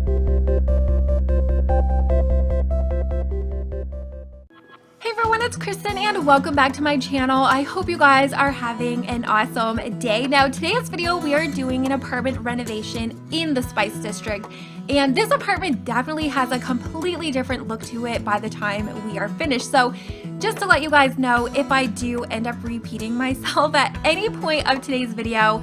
Hey everyone, it's Kristen and welcome back to my channel. I hope you guys are having an awesome day. Now, today's video, we are doing an apartment renovation in the Spice District. And this apartment definitely has a completely different look to it by the time we are finished. So just to let you guys know, if I do end up repeating myself at any point of today's video,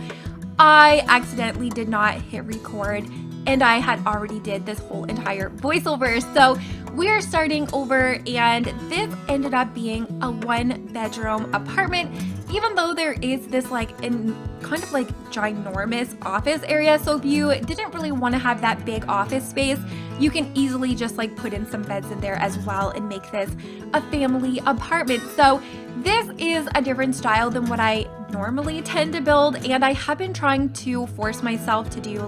I accidentally did not hit record and I had already did this whole entire voiceover. So we're starting over, and this ended up being a 1-bedroom apartment, even though there is this kind of ginormous office area. So if you didn't really want to have that big office space, you can easily just put in some beds in there as well and make this a family apartment. So this is a different style than what I normally tend to build, and I have been trying to force myself to do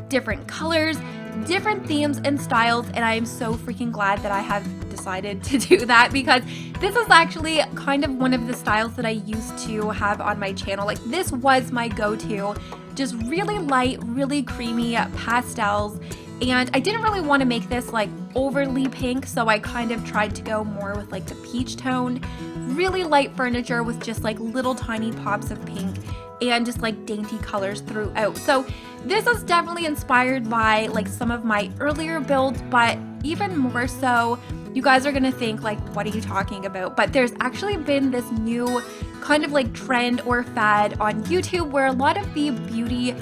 different colors, different themes and styles, and I am so freaking glad that I have decided to do that, because this is actually kind of one of the styles that I used to have on my channel. This was my go-to, just really light, really creamy pastels, and I didn't really want to make this overly pink, so I kind of tried to go more with the peach tone, really light furniture with just little tiny pops of pink and just dainty colors throughout. So this is definitely inspired by some of my earlier builds, but even more so, you guys are gonna think what are you talking about? But there's actually been this new kind of trend or fad on YouTube where a lot of the beauty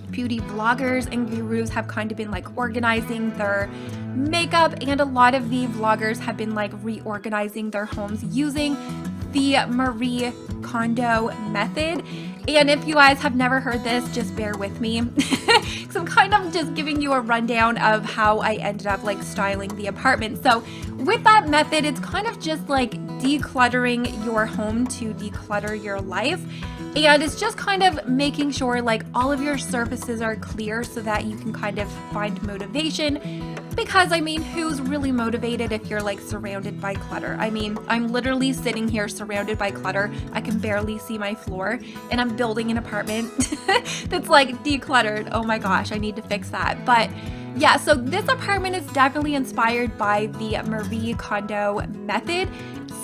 vloggers and gurus have kind of been organizing their makeup, and a lot of the vloggers have been reorganizing their homes using the Marie Kondo method. And if you guys have never heard this, just bear with me because I'm kind of just giving you a rundown of how I ended up styling the apartment. So with that method, it's kind of just decluttering your home to declutter your life, and it's just kind of making sure all of your surfaces are clear so that you can kind of find motivation. Because I mean, who's really motivated if you're surrounded by clutter? I mean, I'm literally sitting here surrounded by clutter. I can barely see my floor, and I'm building an apartment that's decluttered. Oh my gosh, I need to fix that. But yeah, so this apartment is definitely inspired by the Marie Kondo method.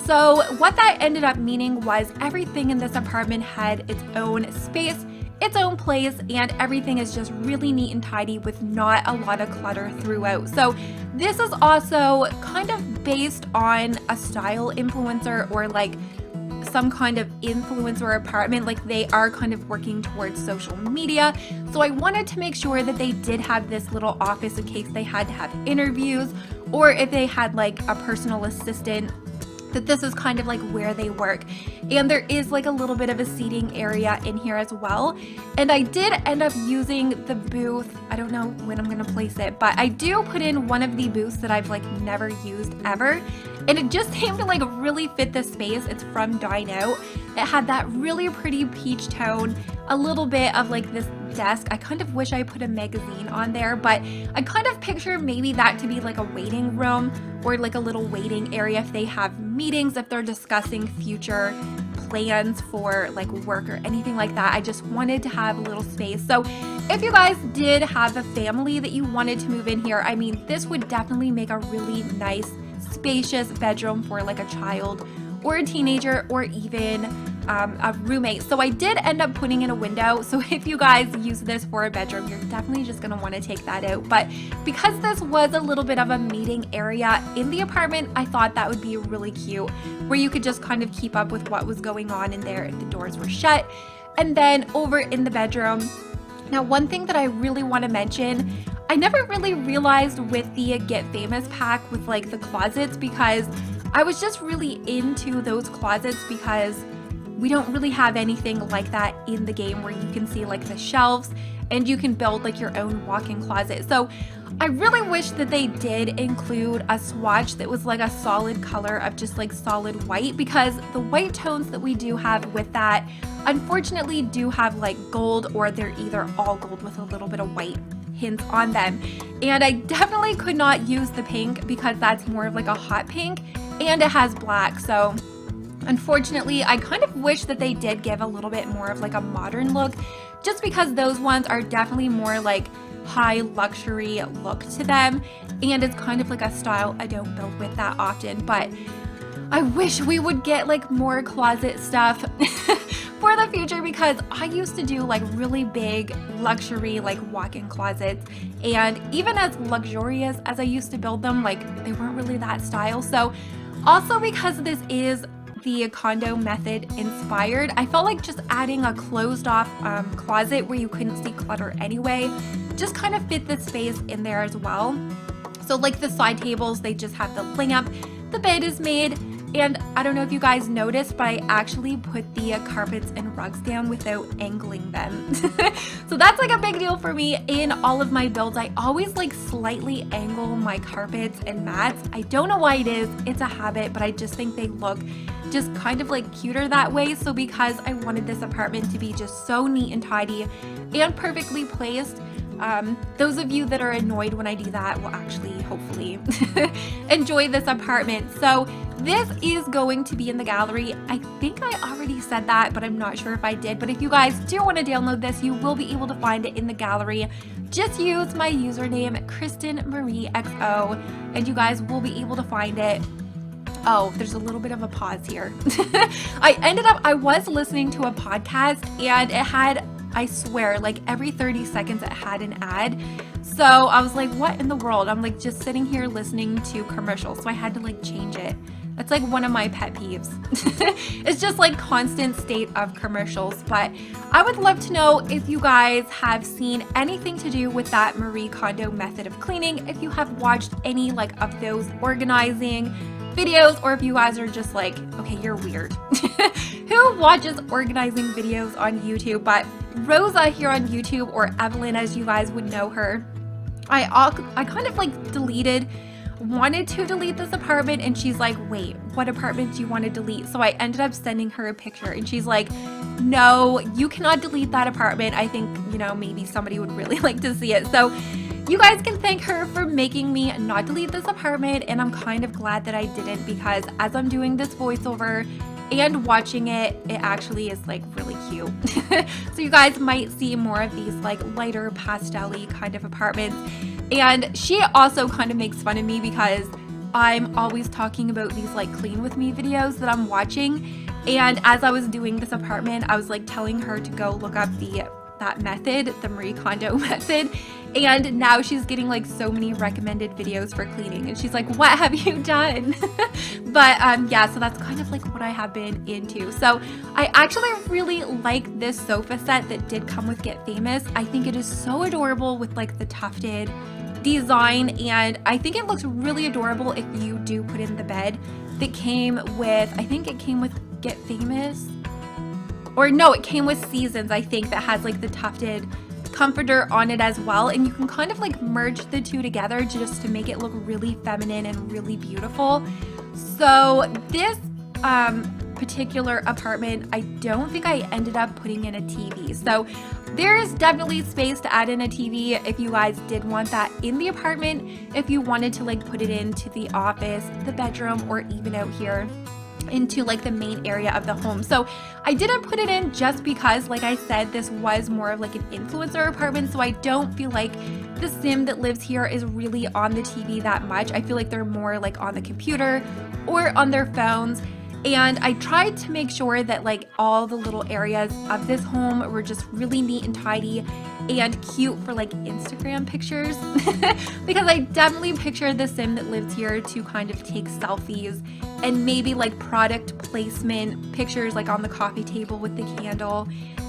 So what that ended up meaning was everything in this apartment had its own space, its own place, and everything is just really neat and tidy with not a lot of clutter throughout. So this is also kind of based on a style influencer or some kind of influencer apartment. They are kind of working towards social media. So I wanted to make sure that they did have this little office in case they had to have interviews, or if they had a personal assistant, that this is kind of where they work. And there is a little bit of a seating area in here as well. And I did end up using the booth. I don't know when I'm gonna place it, but I do put in one of the booths that I've never used ever. And it just seemed to really fit the space. It's from Dine Out. It had that really pretty peach tone, a little bit of this desk. I kind of wish I put a magazine on there, but I kind of picture maybe that to be a waiting room or a little waiting area if they have meetings, if they're discussing future plans for work or anything like that. I just wanted to have a little space. So if you guys did have a family that you wanted to move in here, I mean, this would definitely make a really nice, spacious bedroom for a child or a teenager or even a roommate. So I did end up putting in a window. So if you guys use this for a bedroom, you're definitely just gonna want to take that out. But because this was a little bit of a meeting area in the apartment, I thought that would be really cute, where you could just kind of keep up with what was going on in there if the doors were shut. And then over in the bedroom, now one thing that I really want to mention, I never really realized with the Get Famous pack with the closets, because I was just really into those closets because we don't really have anything like that in the game where you can see the shelves and you can build your own walk-in closet. So I really wish that they did include a swatch that was a solid color of just solid white, because the white tones that we do have with that unfortunately do have gold, or they're either all gold with a little bit of white hints on them. And I definitely could not use the pink because that's more of a hot pink, and it has black. So unfortunately, I kind of wish that they did give a little bit more of a modern look, just because those ones are definitely more high luxury look to them, and it's kind of like a style I don't build with that often. But I wish we would get like more closet stuff for the future, because I used to do like really big luxury like walk-in closets, and even as luxurious as I used to build them, like they weren't really that style. So also, because this is the condo method inspired, I felt like just adding a closed off closet where you couldn't see clutter anyway just kind of fit the space in there as well. So like the side tables, they just have the lamp, the bed is made, and I don't know if you guys noticed, but I actually put the carpets and rugs down without angling them. So that's like a big deal for me in all of my builds. I always like slightly angle my carpets and mats. I don't know why it is, it's a habit, but I just think they look just kind of like cuter that way. So because I wanted this apartment to be just so neat and tidy and perfectly placed, those of you that are annoyed when I do that will actually hopefully enjoy this apartment. So this is going to be in the gallery. I think I already said that, but I'm not sure if I did. But if you guys do want to download this, you will be able to find it in the gallery. Just use my username, KrystinMyrieXo, and you guys will be able to find it. Oh, there's a little bit of a pause here. I was listening to a podcast, and it had, I swear, like every 30 seconds it had an ad. So I was like, what in the world? I'm like just sitting here listening to commercials. So I had to like change it. That's like one of my pet peeves. It's just like constant state of commercials. But I would love to know if you guys have seen anything to do with that Marie Kondo method of cleaning, if you have watched any like of those organizing videos, or if you guys are just like, okay, you're weird. Who watches organizing videos on YouTube? But Rosa here on YouTube, or Evelyn as you guys would know her, I kind of like wanted to delete this apartment, and she's like, wait, what apartment do you want to delete? So I ended up sending her a picture, and she's like, no, you cannot delete that apartment. I think, you know, maybe somebody would really like to see it. So you guys can thank her for making me not delete this apartment, and I'm kind of glad that I didn't, because as I'm doing this voiceover and watching it, it actually is like really cute. So you guys might see more of these like lighter pastel-y kind of apartments. And she also kind of makes fun of me because I'm always talking about these like clean with me videos that I'm watching. And as I was doing this apartment, I was like telling her to go look up that method, the Marie Kondo method, and now she's getting like so many recommended videos for cleaning, and she's like, what have you done? But yeah, so that's kind of like what I have been into. So I actually really like this sofa set that did come with Get Famous. I think it is so adorable with like the tufted design, and I think it looks really adorable if you do put in the bed that came with, I think it came with Get Famous, or no, it came with Seasons, I think, that has like the tufted comforter on it as well, and you can kind of like merge the two together just to make it look really feminine and really beautiful. So this particular apartment, I don't think I ended up putting in a TV. So there is definitely space to add in a TV if you guys did want that in the apartment, if you wanted to like put it into the office, the bedroom, or even out here into like the main area of the home. So I didn't put it in just because, like I said, this was more of like an influencer apartment, so I don't feel like the sim that lives here is really on the TV that much. I feel like they're more like on the computer or on their phones. And I tried to make sure that like all the little areas of this home were just really neat and tidy and cute for like Instagram pictures because I definitely picture the sim that lives here to kind of take selfies and maybe like product placement pictures like on the coffee table with the candle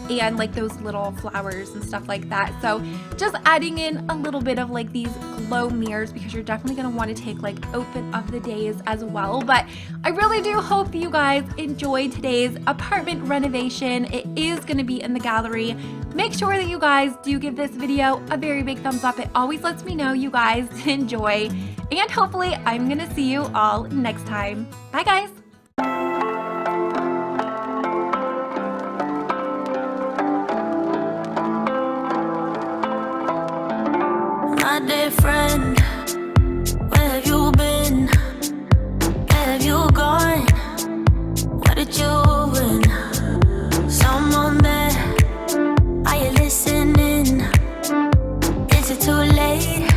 and like those little flowers and stuff like that. So just adding in a little bit of like these glow mirrors, because you're definitely going to want to take like outfit of the days as well. But I really do hope you guys enjoyed today's apartment renovation. It is going to be in the gallery. Make sure that you guys do give this video a very big thumbs up. It always lets me know you guys enjoy, and hopefully I'm going to see you all next time. Bye guys. My dear friend, where have you been? Where have you gone? What did you win? Someone there, are you listening? Is it too late?